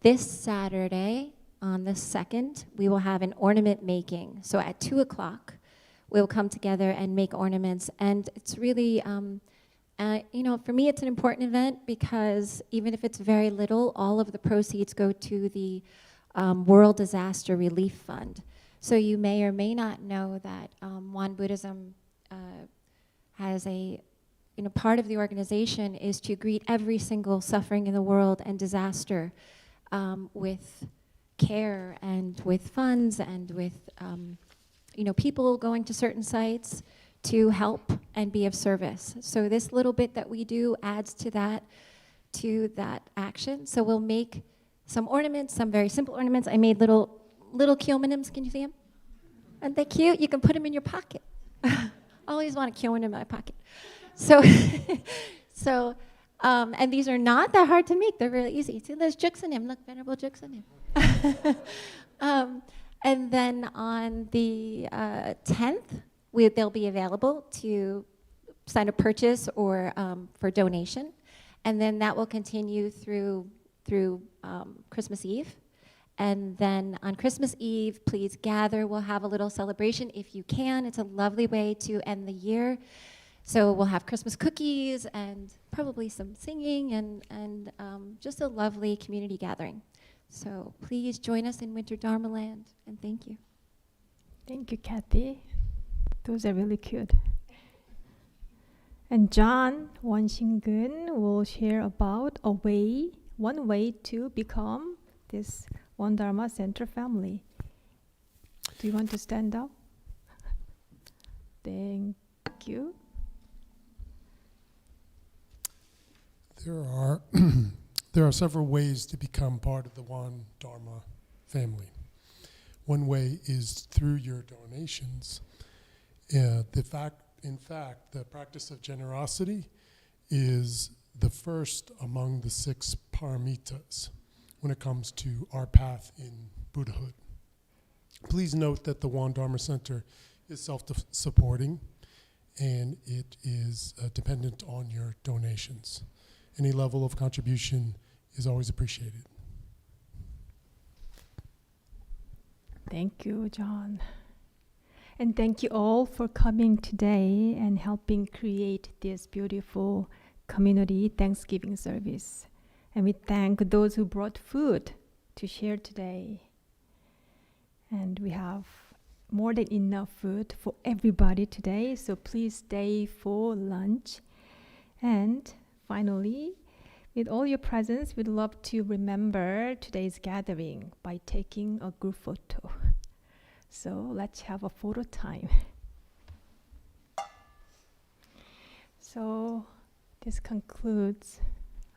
This Saturday, on the 2nd, we will have an ornament making. So at 2 o'clock, we'll come together and make ornaments. And it's really, for me, it's an important event because even if it's very little, all of the proceeds go to the World Disaster Relief Fund. So you may or may not know that Won Buddhism has part of the organization is to greet every single suffering in the world and disaster with care and with funds and with people going to certain sites to help and be of service. So this little bit that we do adds to that action. So we'll make some ornaments, some very simple ornaments. I made little kyominims. Can you see them? Aren't they cute? You can put them in your pocket. I always want a kyomin in my pocket. So, and these are not that hard to make. They're really easy. See, there's Juksanim. Look, Venerable Juksanim. And then on the 10th, they'll be available to sign a purchase or for donation. And then that will continue through Christmas Eve. And then on Christmas Eve, please gather. We'll have a little celebration if you can. It's a lovely way to end the year. So we'll have Christmas cookies and probably some singing and just a lovely community gathering. So please join us in Winter Dharma Land, and thank you. Thank you, Kathy. Those are really cute. And John Won-Shin-gun will share about one way to become this One Dharma Center family. Do you want to stand up? Thank you. There are several ways to become part of the One Dharma family. One way is through your donations. In fact, the practice of generosity is the first among the 6 paramitas when it comes to our path in Buddhahood. Please note that the One Dharma Center is self-supporting and it is dependent on your donations. Any level of contribution is always appreciated. Thank you, John. And thank you all for coming today and helping create this beautiful community Thanksgiving service. And we thank those who brought food to share today. And we have more than enough food for everybody today, so please stay for lunch. And finally, with all your presence, we'd love to remember today's gathering by taking a group photo. So let's have a photo time. So this concludes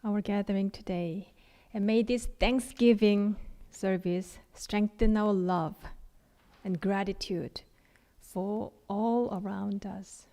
our gathering today. And may this Thanksgiving service strengthen our love and gratitude for all around us.